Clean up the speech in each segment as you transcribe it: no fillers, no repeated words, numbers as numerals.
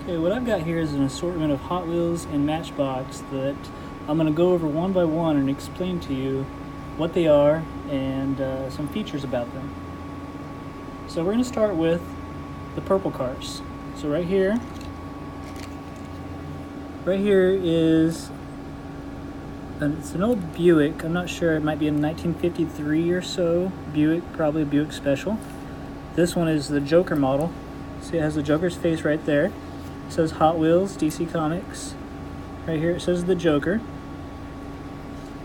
Okay, what I've got here is an assortment of Hot Wheels and Matchbox that I'm going to go over one by one and explain to you what they are and some features about them. So we're going to start with the purple cars. So right here is it's an old Buick. I'm not sure, it might be a 1953 or so Buick, probably a Buick Special. This one is the Joker model. See, it has the Joker's face right there. It says Hot Wheels, DC Comics. Right here it says the Joker.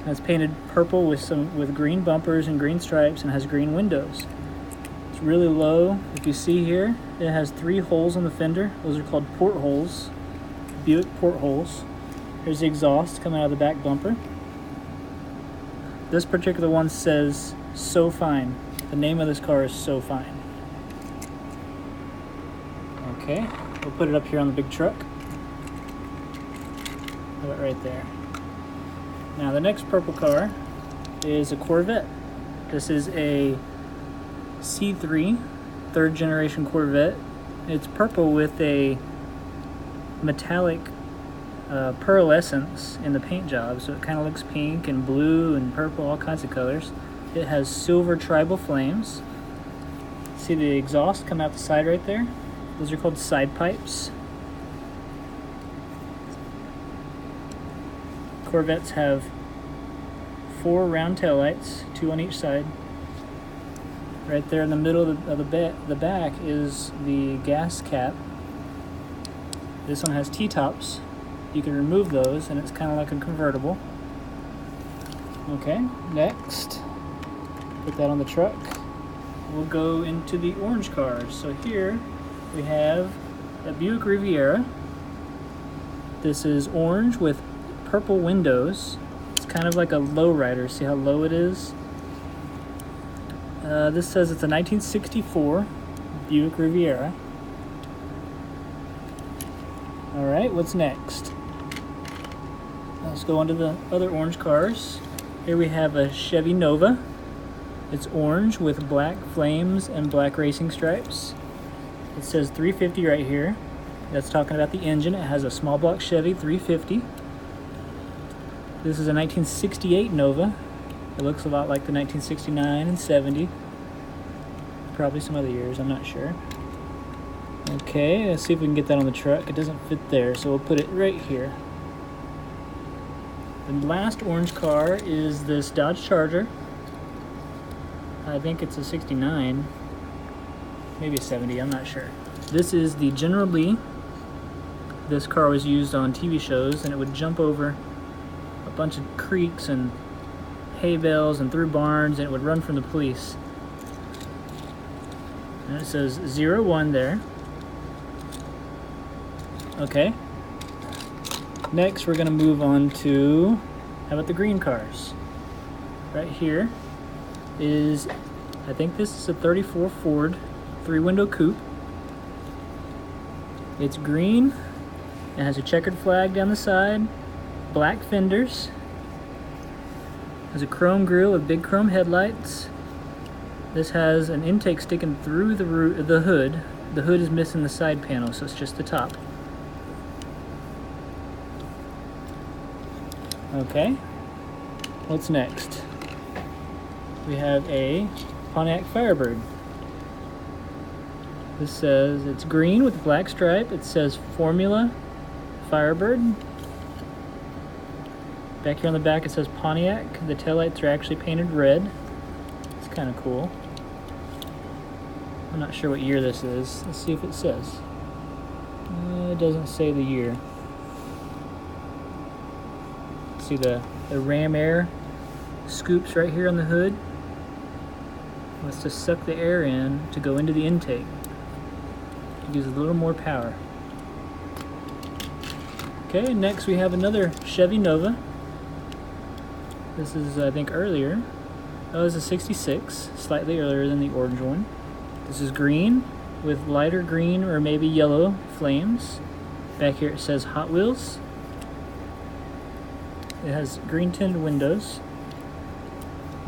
And it's painted purple with green bumpers and green stripes and has green windows. It's really low. If you see here, it has 3 holes on the fender. Those are called portholes, Buick portholes. Here's the exhaust coming out of the back bumper. This particular one says So Fine. The name of this car is So Fine. Okay, we'll put it up here on the big truck. Have it right there. Now the next purple car is a Corvette. This is a C3, 3rd generation Corvette. It's purple with a metallic pearlescence in the paint job, so it kind of looks pink and blue and purple, all kinds of colors. It has silver tribal flames. See the exhaust come out the side right there? Those are called side pipes. Corvettes have 4 round taillights, 2 on each side. Right there in the middle of the back is the gas cap. This one has T-tops. You can remove those and it's kind of like a convertible. Okay, next, put that on the truck. We'll go into the orange cars. So here we have a Buick Riviera. This is orange with purple windows. It's kind of like a lowrider. See how low it is? This says it's a 1964 Buick Riviera. All right, what's next? Let's go on to the other orange cars. Here we have a Chevy Nova. It's orange with black flames and black racing stripes. It says 350 right here. That's talking about the engine. It has a small block Chevy 350. This is a 1968 Nova. It looks a lot like the 1969 and 70. Probably some other years, I'm not sure. Okay, let's see if we can get that on the truck. It doesn't fit there, so we'll put it right here. The last orange car is this Dodge Charger. I think it's a 69, maybe a 70, I'm not sure. This is the General Lee. This car was used on TV shows and it would jump over a bunch of creeks and hay bales and through barns, and it would run from the police. And it says 01 there. Okay. Next we're going to move on to, how about the green cars? Right here is, I think this is a 34 Ford 3-window coupe. It's green. It has a checkered flag down the side, black fenders, has a chrome grille with big chrome headlights. This has an intake sticking through the hood. The hood is missing the side panel, so it's just the top. Okay, what's next? We have a Pontiac Firebird. This says it's green with a black stripe. It says Formula Firebird. Back here on the back it says Pontiac. The taillights are actually painted red. It's kind of cool. I'm not sure what year this is. Let's see if it says. It doesn't say the year. See the ram air scoops right here on the hood. Let's just suck the air in to go into the intake. It gives a little more power. Okay, next we have another Chevy Nova. This is, I think, earlier. Oh, it's a 66, slightly earlier than the orange one. This is green with lighter green or maybe yellow flames. Back here it says Hot Wheels. It has green tinted windows,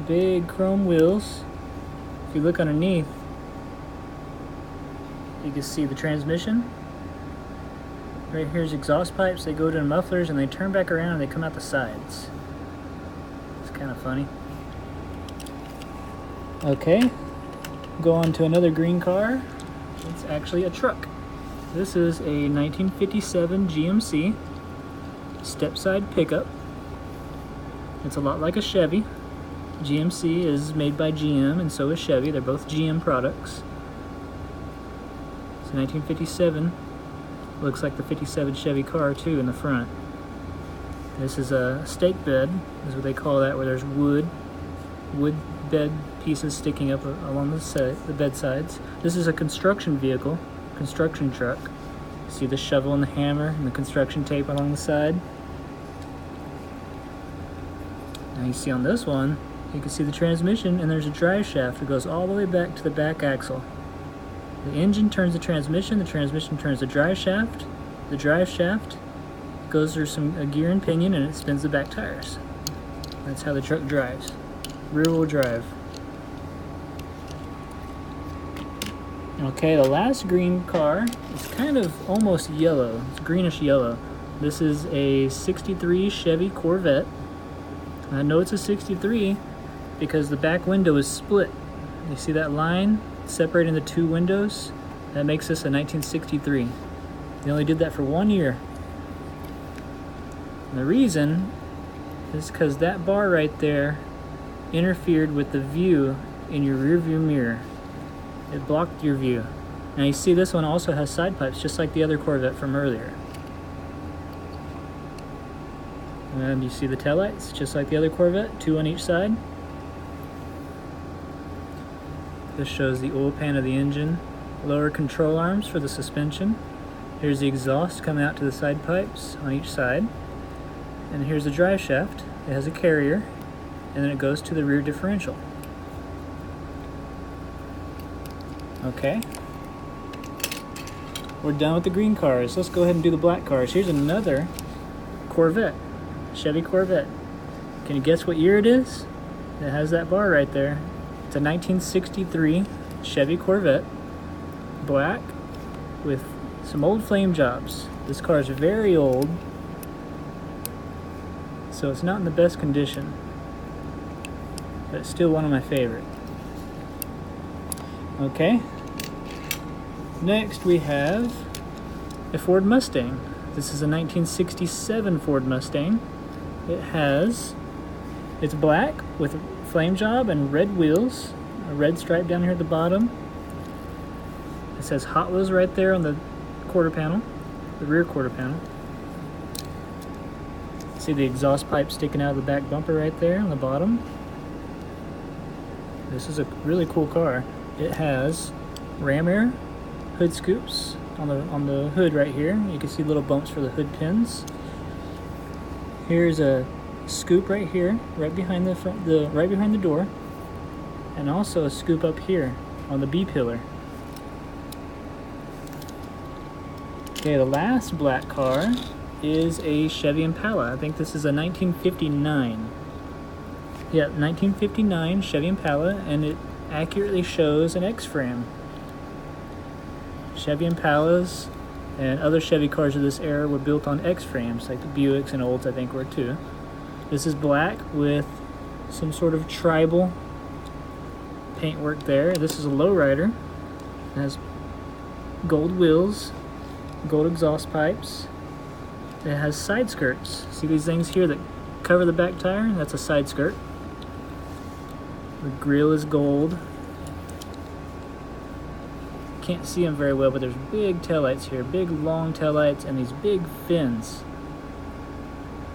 big chrome wheels. If you look underneath, you can see the transmission. Right here's exhaust pipes. They go to the mufflers and they turn back around and they come out the sides. It's kind of funny. Okay, go on to another green car. It's actually a truck. This is a 1957 GMC step-side pickup. It's a lot like a Chevy. GMC is made by GM and so is Chevy. They're both GM products. It's 1957. Looks like the 57 Chevy car too in the front. This is a stake bed, is what they call that, where there's wood bed pieces sticking up along the bed sides. This is a construction vehicle, construction truck. See the shovel and the hammer and the construction tape along the side. Now you see on this one, you can see the transmission and there's a drive shaft that goes all the way back to the back axle. The engine turns the transmission turns the drive shaft goes through a gear and pinion and it spins the back tires. That's how the truck drives. Rear-wheel drive. Okay, the last green car is kind of almost yellow. It's greenish yellow. This is a 63 Chevy Corvette. I know it's a 63 because the back window is split. You see that line separating the two windows? That makes this a 1963. They only did that for 1 year. And the reason is because that bar right there interfered with the view in your rear view mirror. It blocked your view. Now you see this one also has side pipes just like the other Corvette from earlier. And you see the taillights just like the other Corvette, 2 on each side. This shows the oil pan of the engine, lower control arms for the suspension. Here's the exhaust coming out to the side pipes on each side. And here's the drive shaft. It has a carrier, and then it goes to the rear differential. Okay. We're done with the green cars. Let's go ahead and do the black cars. Here's another Corvette, Chevy Corvette. Can you guess what year it is? It has that bar right there. It's a 1963 Chevy Corvette, black, with some old flame jobs. This car is very old, so it's not in the best condition, but it's still one of my favorite. Okay. Next we have a Ford Mustang. This is a 1967 Ford Mustang. It's black with flame job and red wheels, a red stripe down here at the bottom. It says Hotwheels right there on the quarter panel, the rear quarter panel. See the exhaust pipe sticking out of the back bumper right there on the bottom. This is a really cool car. It has ram air, hood scoops on the hood right here. You can see little bumps for the hood pins. Here's a scoop right here, right behind the door, and also a scoop up here on the B pillar. Okay, the last black car is a Chevy Impala. I think this is a 1959. Yeah, 1959 Chevy Impala, and it accurately shows an X-frame. Chevy Impalas and other Chevy cars of this era were built on X-frames, like the Buicks and Olds I think were too. This is black with some sort of tribal paintwork there. This is a lowrider. It has gold wheels, gold exhaust pipes. It has side skirts. See these things here that cover the back tire? That's a side skirt. The grille is gold. Can't see them very well, but there's big taillights here, big long taillights, and these big fins.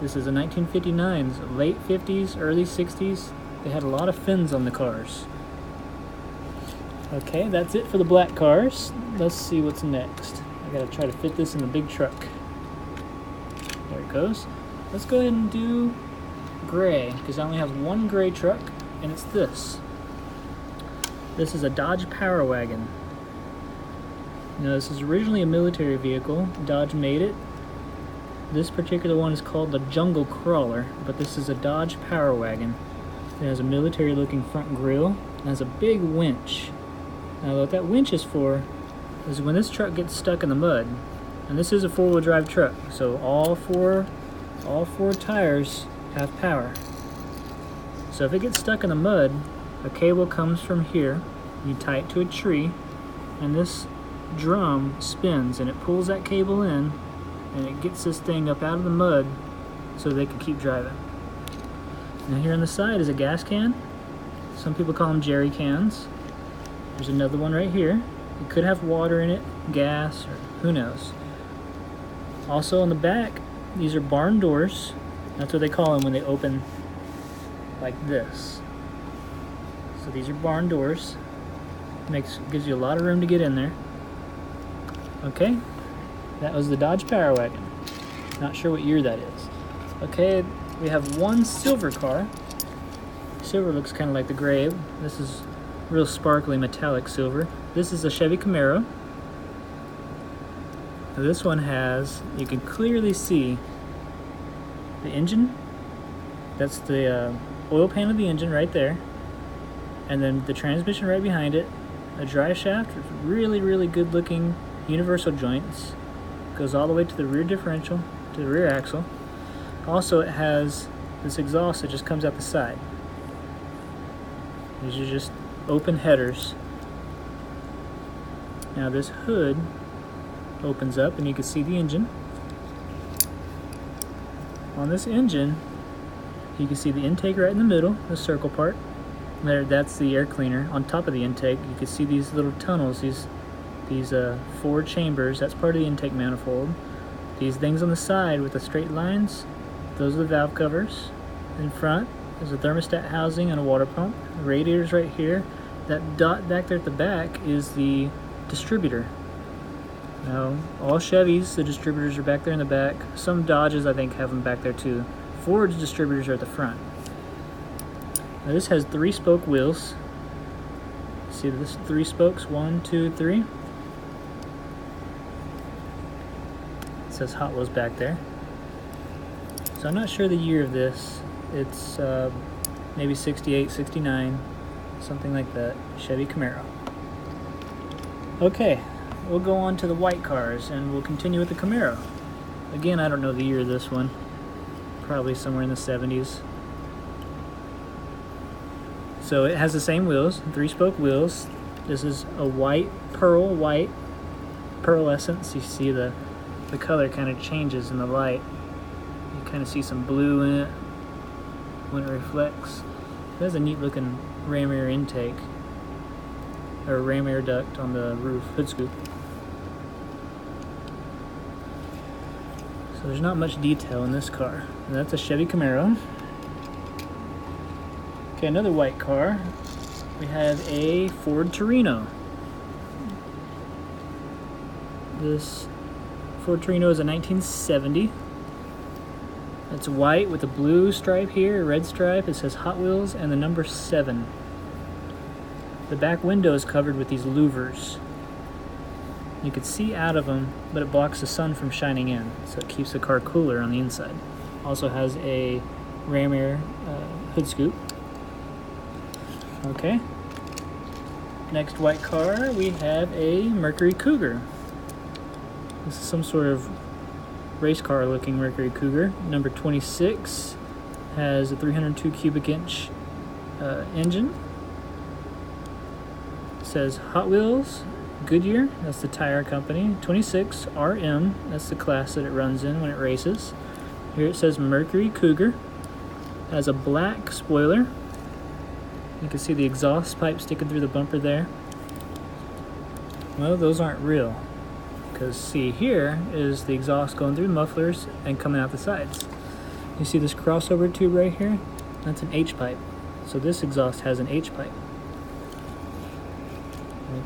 This is a 1959s, late 50s, early 60s. They had a lot of fins on the cars. Okay, that's it for the black cars. Let's see what's next. I gotta try to fit this in the big truck. There it goes. Let's go ahead and do gray, because I only have one gray truck, and it's this. This is a Dodge Power Wagon. Now, this is originally a military vehicle. Dodge made it. This particular one is called the Jungle Crawler, but this is a Dodge Power Wagon. It has a military-looking front grille. It has a big winch. Now, what that winch is for is when this truck gets stuck in the mud, And this is a four-wheel drive truck, so all four tires have power. So if it gets stuck in the mud, a cable comes from here, you tie it to a tree, and this drum spins and it pulls that cable in and it gets this thing up out of the mud so they can keep driving. Now here on the side is a gas can. Some people call them jerry cans. There's another one right here. It could have water in it, gas, or who knows. Also on the back, these are barn doors. That's what they call them when they open like this. So these are barn doors. Gives you a lot of room to get in there. Okay, that was the Dodge Power Wagon. Not sure what year that is. Okay, we have one silver car. Silver looks kind of like the gray. This is real sparkly metallic silver. This is a Chevy Camaro. Now this one has, you can clearly see the engine. That's the oil pan of the engine right there. And then the transmission right behind it. A drive shaft with really, really good looking universal joints. Goes all the way to the rear differential, to the rear axle. Also it has this exhaust that just comes out the side. These are just open headers. Now this hood opens up and you can see the engine. On this engine, you can see the intake right in the middle, the circle part. There, that's the air cleaner. On top of the intake, you can see these little tunnels, these 4 chambers. That's part of the intake manifold. These things on the side with the straight lines, those are the valve covers. In front, there's a thermostat housing and a water pump. The radiator's right here. That dot back there at the back is the distributor. Now, all Chevys, the distributors are back there in the back. Some Dodges, I think, have them back there too. Ford's distributors are at the front. Now this has 3-spoke wheels. See this 3 spokes? 1, 2, 3. It says Hotwheels back there. So I'm not sure the year of this. It's maybe 68, 69, something like that. Chevy Camaro. Okay, we'll go on to the white cars and we'll continue with the Camaro. Again, I don't know the year of this one. Probably somewhere in the 70s. So it has the same wheels, 3-spoke wheels. This is a white, pearlescence. You see the color kind of changes in the light. You kind of see some blue in it when it reflects. It has a neat looking ram air intake, or ram air duct on the roof, hood scoop. So there's not much detail in this car. And that's a Chevy Camaro. Okay, another white car. We have a Ford Torino. This Ford Torino is a 1970. It's white with a blue stripe here, a red stripe. It says Hot Wheels and the number 7. The back window is covered with these louvers. You can see out of them, but it blocks the sun from shining in, so it keeps the car cooler on the inside. Also has a ram air hood scoop. Okay. Next white car, we have a Mercury Cougar. This is some sort of race car looking Mercury Cougar. Number 26 has a 302 cubic inch engine. It says Hot Wheels, Goodyear, that's the tire company. 26 RM, that's the class that it runs in when it races. Here it says Mercury Cougar. Has a black spoiler. You can see the exhaust pipe sticking through the bumper there. Well, those aren't real. Because see, here is the exhaust going through the mufflers and coming out the sides. You see this crossover tube right here? That's an H-pipe. So this exhaust has an H-pipe.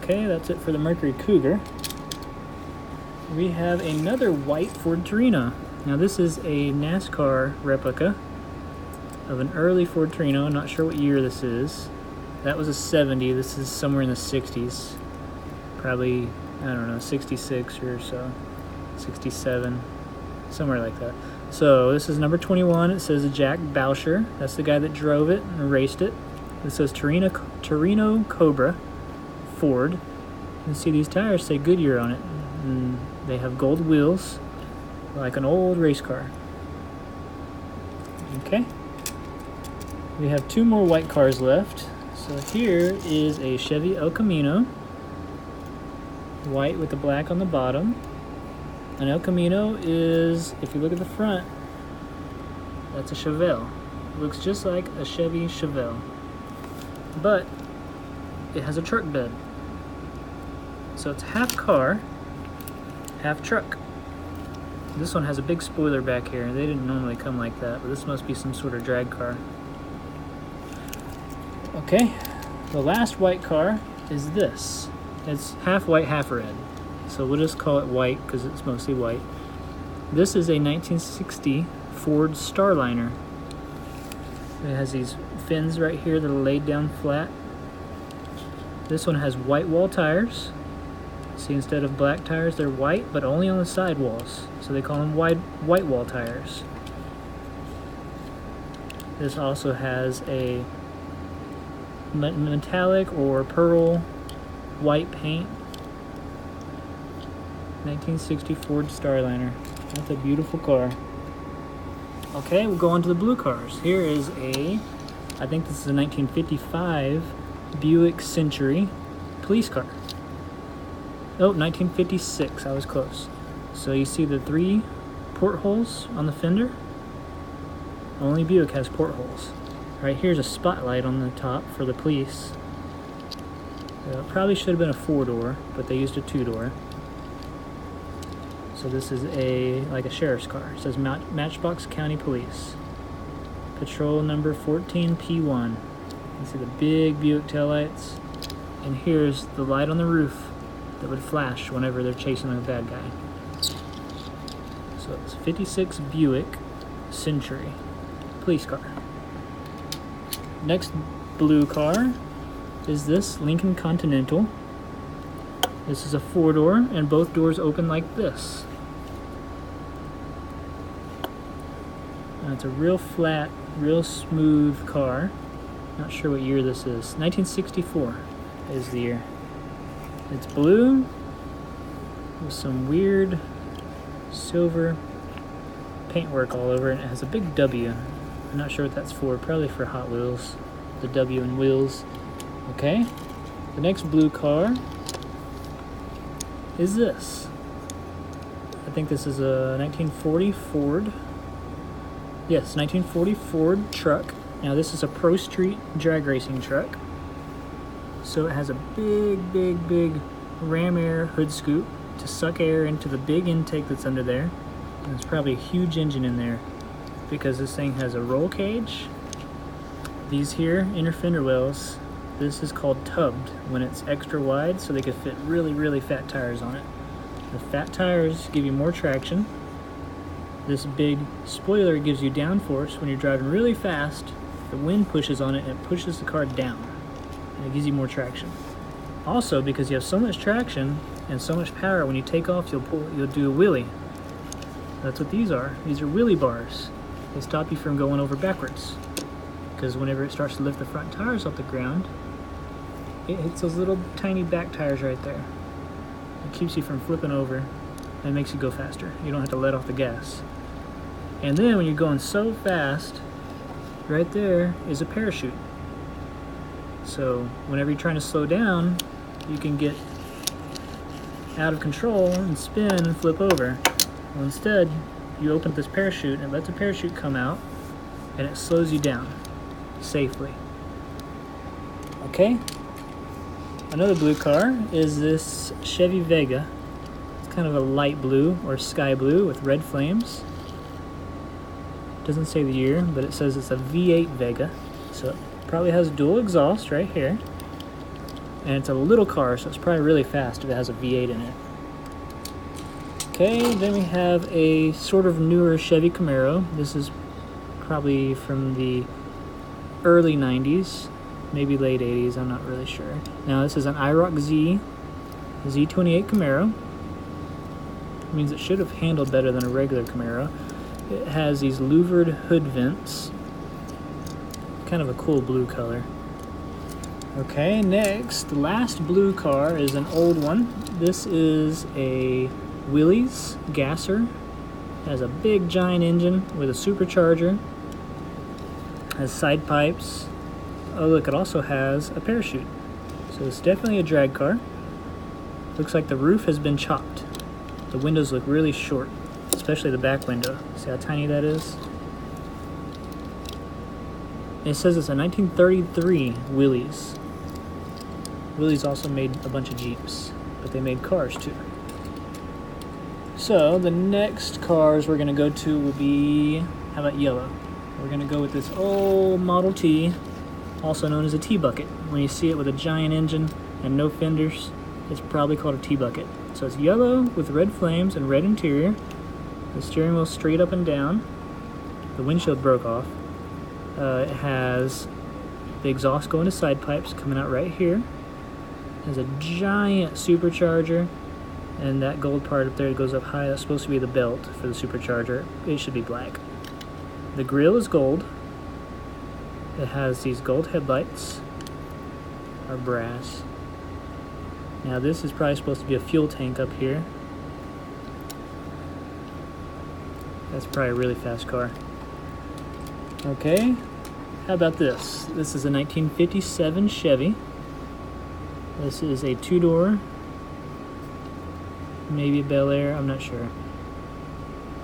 Okay, that's it for the Mercury Cougar. We have another white Ford Torino. Now this is a NASCAR replica of an early Ford Torino. I'm not sure what year this is. That was a 70. This is somewhere in the 60s. Probably, I don't know, 66 or so. 67. Somewhere like that. So this is number 21. It says Jack Boucher. That's the guy that drove it and raced it. It says Torino Cobra Ford. You see these tires say Goodyear on it. And They have gold wheels, like an old race car. Okay. We have 2 more white cars left. So here is a Chevy El Camino, white with the black on the bottom. An El Camino is, if you look at the front, that's a Chevelle. It looks just like a Chevy Chevelle, but it has a truck bed. So it's half car, half truck. This one has a big spoiler back here. They didn't normally come like that, but this must be some sort of drag car. Okay, the last white car is this. It's half white, half red. So we'll just call it white because it's mostly white. This is a 1960 Ford Starliner. It has these fins right here that are laid down flat. This one has white wall tires. See, instead of black tires, they're white, but only on the side walls. So they call them white wall tires. This also has a metallic or pearl white paint. 1960 Ford Starliner. That's a beautiful car. Okay, we'll go on to the blue cars. Here is I think this is a 1955 Buick Century police car. Oh, 1956, I was close. So you see the 3 portholes on the fender? Only Buick has portholes. Right here's a spotlight on the top for the police. It probably should have been a 4-door, but they used a 2-door. So this is like a sheriff's car. It says Matchbox County Police. Patrol number 14P1. You see the big Buick taillights. And here's the light on the roof that would flash whenever they're chasing a bad guy. So it's 56 Buick Century police car. Next blue car is this Lincoln Continental. This is a 4-door and both doors open like this. And it's a real flat, real smooth car. Not sure what year this is. 1964 is the year. It's blue with some weird silver paintwork all over it. It has a big W. I'm not sure what that's for. Probably for Hot Wheels. The W in wheels. Okay. The next blue car is this. I think this is a 1940 Ford. Yes, 1940 Ford truck. Now this is a Pro Street drag racing truck. So it has a big ram air hood scoop to suck air into the big intake that's under there. And there's probably a huge engine in there because this thing has a roll cage. These here inner fender wells, this is called tubbed when it's extra wide so they could fit really fat tires on it. The fat tires give you more traction. This big spoiler gives you downforce when you're driving really fast. The wind pushes on it and it pushes the car down. And it gives you more traction. Also, because you have so much traction and so much power, when you take off, you'll do a wheelie. That's what these are. These are wheelie bars. They stop you from going over backwards. Because whenever it starts to lift the front tires off the ground, it hits those little tiny back tires right there. It keeps you from flipping over and makes you go faster. You don't have to let off the gas. And then when you're going so fast, right there is a parachute. So whenever you're trying to slow down, you can get out of control and spin and flip over. Well, instead, you open this parachute and it lets the parachute come out and it slows you down safely. Okay. Another blue car is this Chevy Vega. It's kind of a light blue or sky blue with red flames. Doesn't say the year, but it says it's a V8 Vega. So it probably has dual exhaust right here. And it's a little car, so it's probably really fast if it has a V8 in it. Okay, then we have a sort of newer Chevy Camaro. This is probably from the early 90s, maybe late 80s, I'm not really sure. Now this is an IROC Z, Z28 Camaro. It means it should have handled better than a regular Camaro. It has these louvered hood vents. Kind of a cool blue color. Okay, next, the last blue car is an old one. This is a Willys gasser. Has a big giant engine with a supercharger. Has side pipes. Oh look, it also has a parachute. So it's definitely a drag car. Looks like the roof has been chopped. The windows look really short, especially the back window. See how tiny that is? It says it's a 1933 Willys. Willys also made a bunch of Jeeps, but they made cars too. So the next cars we're gonna go to will be, how about yellow? We're gonna go with this old Model T, also known as a T-bucket. When you see it with a giant engine and no fenders, it's probably called a T-bucket. So it's yellow with red flames and red interior. The steering wheel straight up and down. The windshield broke off. It has the exhaust going to side pipes coming out right here. It has a giant supercharger, and that gold part up there goes up high. That's supposed to be the belt for the supercharger. It should be black. The grille is gold. It has these gold headlights, or brass. Now this is probably supposed to be a fuel tank up here. That's probably a really fast car. Okay, how about this? This is a 1957 Chevy. This is a two-door, maybe a Bel Air, I'm not sure.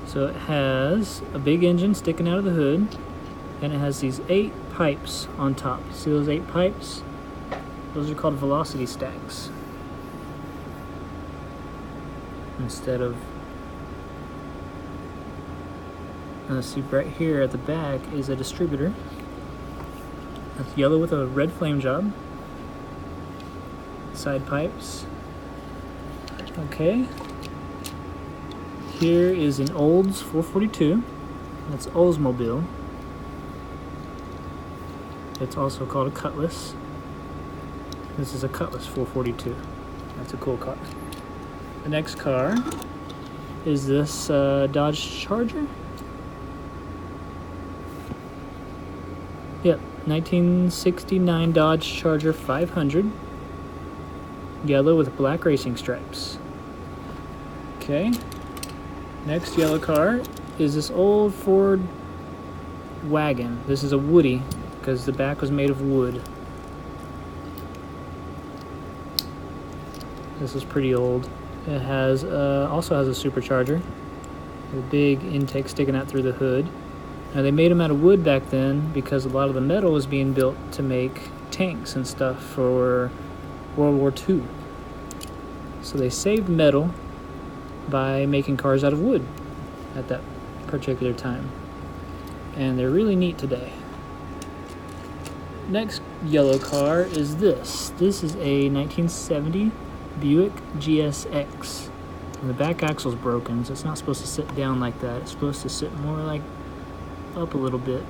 So it has a big engine sticking out of the hood, and it has these 8 pipes on top. See those 8 pipes? Those are called velocity stacks. Instead of see right here at the back is a distributor. That's yellow with a red flame job. Side pipes. Okay. Here is an Olds 442. That's Oldsmobile. It's also called a Cutlass. This is a Cutlass 442. That's a cool car. The next car is this Dodge Charger. Yep, 1969 Dodge Charger 500. Yellow with black racing stripes. Okay. Next yellow car is this old Ford wagon. This is a Woody because the back was made of wood. This is pretty old. It has also has a supercharger. A big intake sticking out through the hood. Now they made them out of wood back then because a lot of the metal was being built to make tanks and stuff for World War II. So they saved metal by making cars out of wood at that particular time. And they're really neat today. Next yellow car is this. This is a 1970 Buick GSX. And the back axle's broken, so it's not supposed to sit down like that. It's supposed to sit more like up a little bit,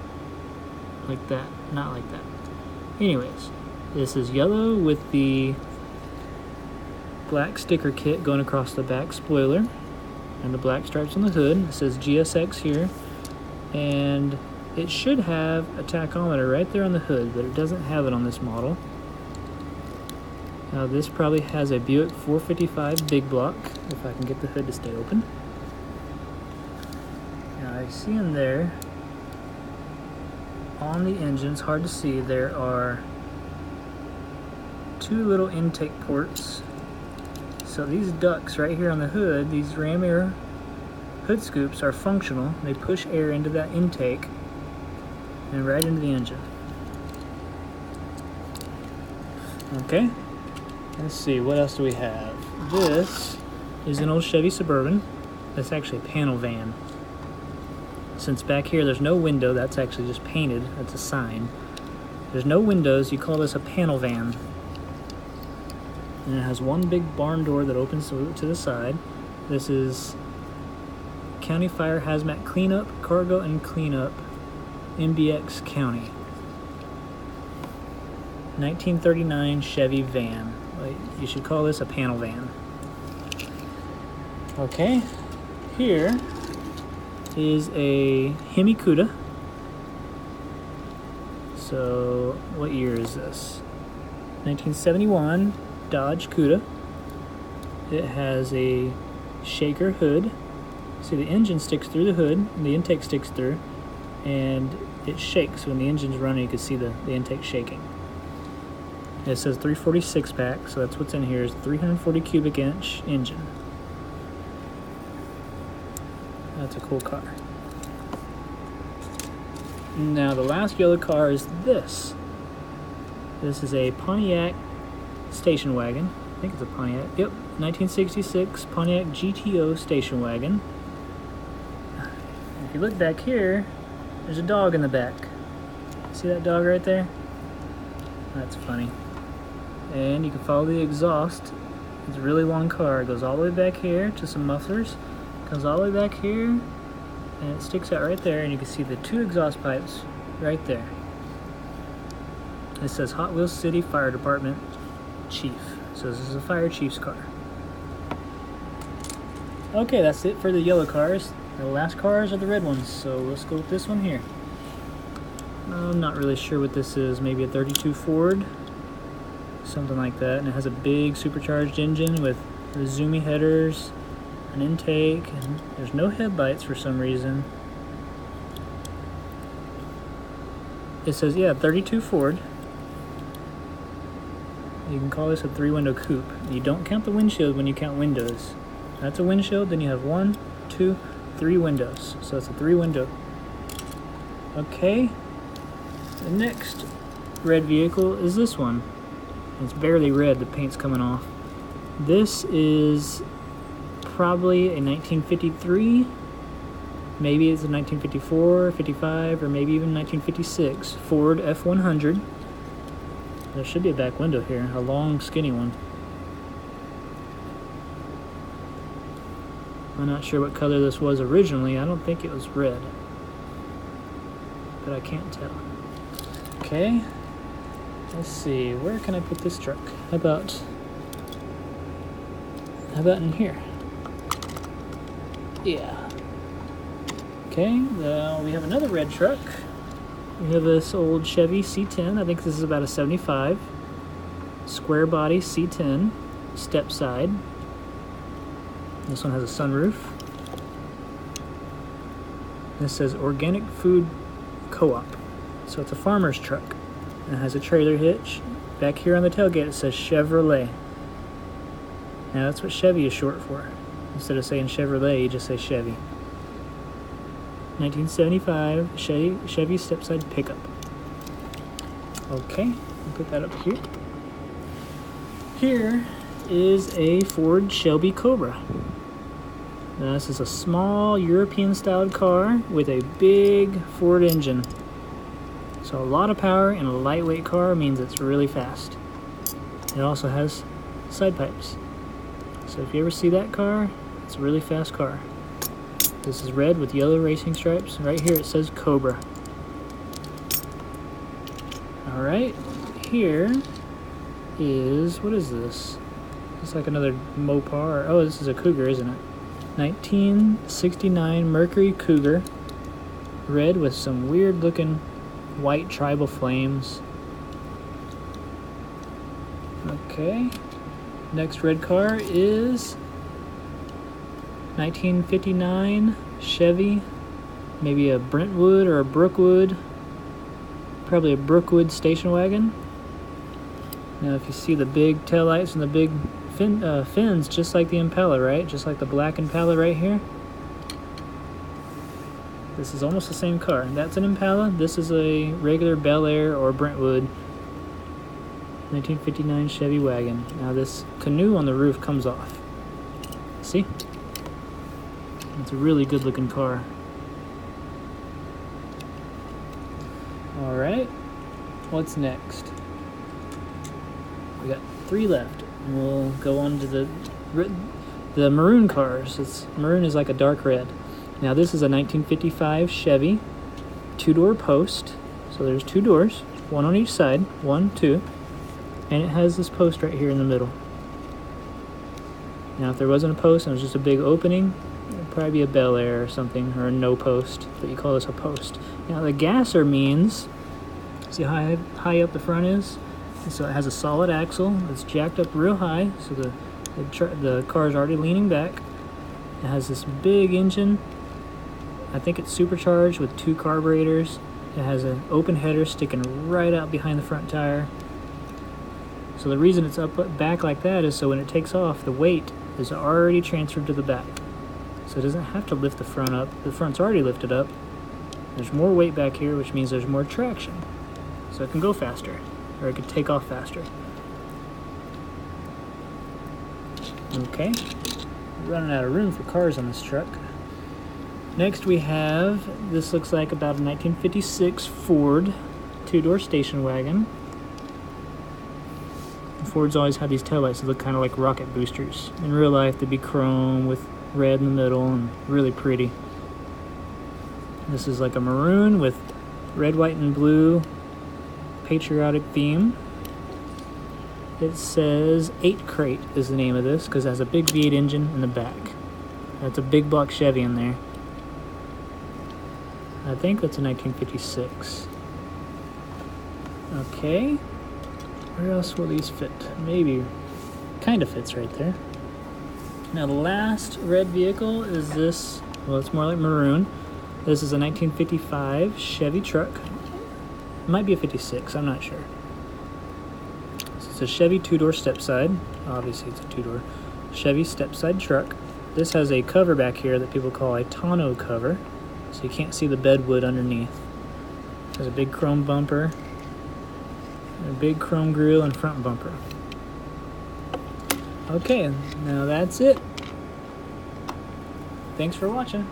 like that, not like that. Anyways, this is yellow with the black sticker kit going across the back spoiler and the black stripes on the hood. It says GSX here, and it should have a tachometer right there on the hood, but it doesn't have it on this model. Now this probably has a Buick 455 big block, if I can get the hood to stay open. Now I see in there, on the engine, it's hard to see, there are 2 little intake ports. So these ducts right here on the hood, these ram air hood scoops are functional. They push air into that intake and right into the engine. Okay, let's see, what else do we have? This is an old Chevy Suburban. That's actually a panel van. Since back here there's no window, that's actually just painted, that's a sign. There's no windows, you call this a panel van. And it has one big barn door that opens to the side. This is County Fire Hazmat Cleanup, Cargo and Cleanup, MBX County. 1939 Chevy van. You should call this a panel van. Okay, here is a Hemi Cuda. So, what year is this? 1971 Dodge Cuda. It has a shaker hood. See, the engine sticks through the hood, and the intake sticks through, and it shakes when the engine's running. You can see the intake shaking. It says 346 pack, so that's what's in here is 340 cubic inch engine. That's a cool car. Now the last yellow car is this. This is a Pontiac station wagon. I think it's a Pontiac. Yep, 1966 Pontiac GTO station wagon. If you look back here, there's a dog in the back. See that dog right there? That's funny. And you can follow the exhaust. It's a really long car. It goes all the way back here to some mufflers. Comes all the way back here, and it sticks out right there, and you can see the 2 exhaust pipes right there. It says Hotwheels City Fire Department Chief. So this is a fire chief's car. Okay, that's it for the yellow cars. The last cars are the red ones, so let's go with this one here. I'm not really sure what this is. Maybe a 32 Ford, something like that. And it has a big supercharged engine with zoomy headers, an intake, and there's no headlights for some reason. It says, yeah, 32 Ford. You can call this a 3-window coupe. You don't count the windshield when you count windows. That's a windshield, then you have 1, 2, 3 windows. So it's a 3-window. Okay. The next red vehicle is this one. It's barely red, the paint's coming off. This is probably a 1953, maybe it's a 1954, 55, or maybe even 1956 Ford F100. There should be a back window here, a long skinny one. I'm not sure what color this was originally. I don't think it was red, but I can't tell. Okay, let's see, where can I put this truck? How about in here? Yeah. Okay, we have another red truck. We have this old Chevy C10. I think this is about a 75. Square body C10, step side. This one has a sunroof. This says Organic Food Co-op. So it's a farmer's truck. And it has a trailer hitch. Back here on the tailgate it says Chevrolet. Now that's what Chevy is short for. Instead of saying Chevrolet, you just say Chevy. 1975 Chevy stepside pickup. Okay, I'll put that up here. Here is a Ford Shelby Cobra. Now this is a small European-styled car with a big Ford engine. So a lot of power in a lightweight car means it's really fast. It also has side pipes. So if you ever see that car, it's a really fast car. This is red with yellow racing stripes. Right here it says Cobra. Alright, here is, what is this? It's like another Mopar. Oh, this is a Cougar, isn't it? 1969 Mercury Cougar. Red with some weird looking white tribal flames. Okay. Next red car is 1959 Chevy, maybe a Brentwood or a Brookwood, probably a Brookwood station wagon. Now if you see the big taillights and the big fins, just like the Impala, right? Just like the black Impala right here. This is almost the same car. That's an Impala. This is a regular Bel Air or Brentwood 1959 Chevy wagon. Now this canoe on the roof comes off. See? It's a really good looking car. Alright, what's next? We got 3 left. And we'll go on to the maroon cars. Maroon is like a dark red. Now this is a 1955 Chevy 2-door post. So there's 2 doors, 1 on each side, 1, 2. And it has this post right here in the middle. Now if there wasn't a post and it was just a big opening, it would probably be a Bel Air or something, or a no post, but you call this a post. Now the gasser means, see how high up the front is? And so it has a solid axle that's jacked up real high, so the car is already leaning back. It has this big engine. I think it's supercharged with 2 carburetors. It has an open header sticking right out behind the front tire. So the reason it's up back like that is so when it takes off, the weight is already transferred to the back. So it doesn't have to lift the front up. The front's already lifted up. There's more weight back here, which means there's more traction. So it can go faster, or it could take off faster. Okay, running out of room for cars on this truck. Next we have, this looks like about a 1956 Ford 2-door station wagon. Fords always had these taillights that look kind of like rocket boosters. In real life, they'd be chrome with red in the middle and really pretty. This is like a maroon with red, white, and blue patriotic theme. It says 8 Crate is the name of this because it has a big V8 engine in the back. That's a big block Chevy in there. I think that's a 1956. Okay. Where else will these fit? Maybe. Kind of fits right there. Now the last red vehicle is this. Well, it's more like maroon. This is a 1955 Chevy truck. It might be a 56, I'm not sure. It's a Chevy 2-door step-side. Obviously it's a 2-door Chevy step-side truck. This has a cover back here that people call a tonneau cover, so you can't see the bedwood underneath. It has a big chrome bumper, a big chrome grille and front bumper. Okay, now that's it. Thanks for watching.